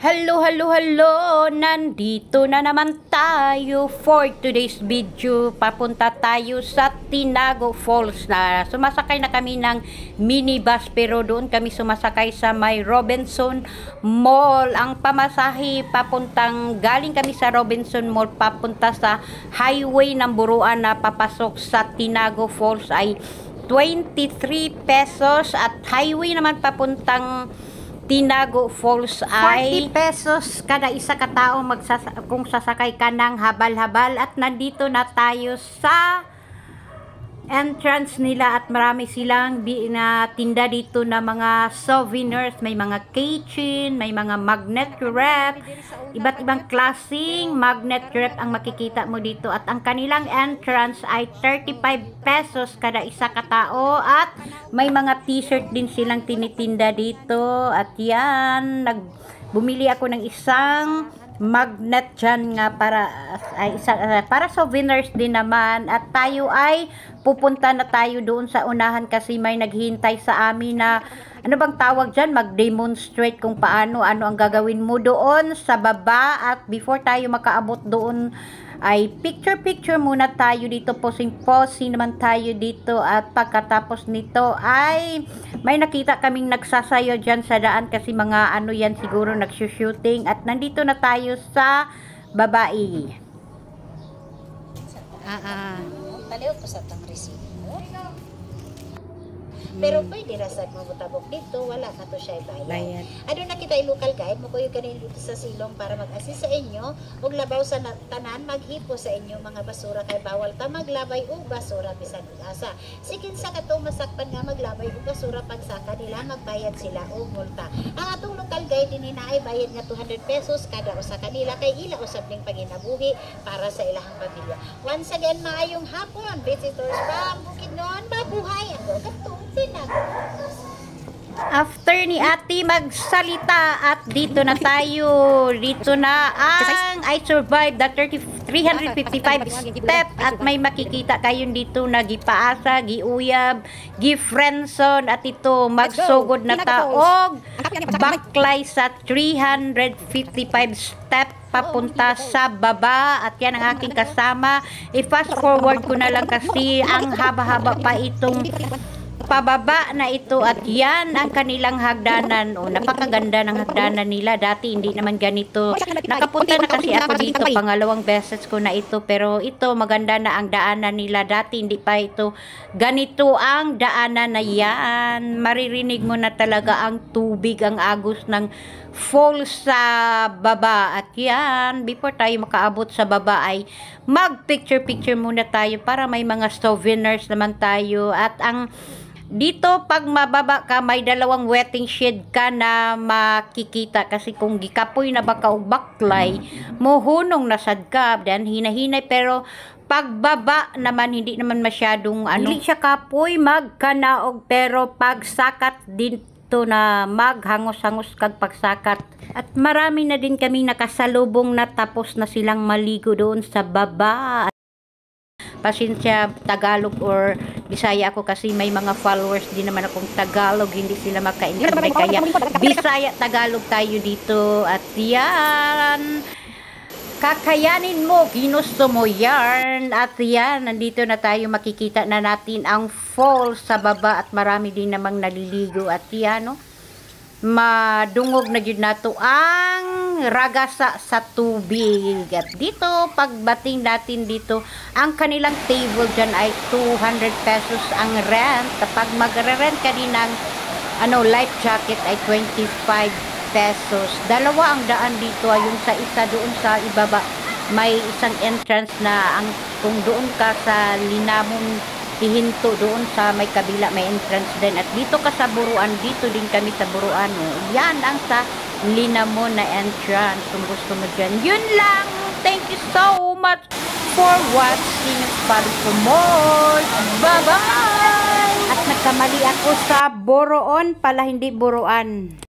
Hello, hello, hello! Nandito na naman tayo for today's video. Papunta tayo sa Tinago Falls na. Sumasakay na kami ng minibus pero doon kami sumasakay sa may Robinson Mall. Ang pamasahe galing kami sa Robinson Mall papunta sa highway ng Buruan na papasok sa Tinago Falls ay 23 pesos at highway naman papuntang Tinago Falls ay 40 pesos kada isa katao kung sasakay ka ng habal-habal. At nandito na tayo sa entrance nila at marami silang tinda dito na mga souvenirs, may mga keychain, may mga magnet wrap, iba't ibang klaseng magnet wrap ang makikita mo dito. At ang kanilang entrance ay 35 pesos kada isa katao at may mga t-shirt din silang tinitinda dito. At yan, bumili ako ng isang magnet dyan nga para souvenirs din naman. At tayo ay pupunta na tayo doon sa unahan kasi may naghihintay sa amin na ano bang tawag dyan, mag-demonstrate kung ano ang gagawin mo doon sa baba. At before tayo makaabot doon ay picture muna tayo dito, posing naman tayo dito. At pagkatapos nito ay may nakita kaming nagsasayo dyan sa daan kasi mga yan siguro nagsushooting. At nandito na tayo sa babae. Paliw po sa tang resibo. Pero pwede rasad mo butabok dito, wala ka to siya bayad. Ano na kita local guide mo kuyo ganin dito sa silong para mag-assist sa inyo ug labaw sa tanan maghipo sa inyo mga basura kay bawal ta maglabay og basura bisan asa. Sikin sa katong masakpan nga maglabay og basura pagsaka nila magbayad sila og multa. Ang atong local guide dinhi na ay bayad nga 200 pesos kada usa kanila kay ila usab ning panginabuhi para sa ilahang pamilya. Once again, maayong hapon visitors from Bukidnon, mabuhay ang katong after ni ate magsalita at dito na tayo. Dito na ang I survived the 355 step at may makikita kayo dito na gipaasa, giuyab, gifriendson at ito magsugod na taog baklay sa 355 step papunta sa baba. At yan ang aking kasama. I-fast forward ko na lang kasi ang haba-haba pa itong pababa na ito. At yan ang kanilang hagdanan. Napakaganda ng hagdanan nila. Dati hindi naman ganito. Nakapunta na kasi ako dito, pangalawang beses ko na ito, pero ito maganda na ang daanan nila. Dati hindi pa ito ganito ang daanan na yan. Maririnig mo na talaga ang tubig, ang agos ng falls sa baba. At yan, before tayo makaabot sa baba ay mag picture muna tayo para may mga souvenirs naman tayo. At ang dito pag mababa ka may dalawang wetting shed ka na makikita kasi kung gikapoy na baka og baklay mohunong nasad ka dan hinahinay. Pero pagbaba naman hindi naman masyadong hindi siya kapoy magkanaog, pero pagsakat dito na maghangos-hangos kag pagsakat. At marami na din kaming nakasalubong na tapos na silang maligo doon sa baba. Pasensya Tagalog or Bisaya ako kasi may mga followers din naman akong Tagalog, hindi sila makaintindi kaya Bisaya Tagalog tayo dito. At yan, kakayanin mo, ginusto mo yan. At yan, nandito na tayo, makikita na natin ang falls sa baba at marami din namang naliligo. At yan, madungog na yun nato ang ragasa sa tubig. At dito pagbating natin dito, ang kanilang table dyan ay 200 pesos ang rent. Kapag magre-rent ka din ng life jacket ay 25 pesos. Dalawa ang daan dito, yung sa isa doon sa ibaba may isang entrance na kung doon ka sa Linamon hihinto doon sa may kabila may entrance din. At dito ka sa Buruan, dito din kami sa Buruan. Yan ang sa Linamon na entrance kung gusto mo dyan. Yun lang. Thank you so much for watching. Para for more. Bye bye. At nagkamali ako sa Boroon pala, hindi Buruan.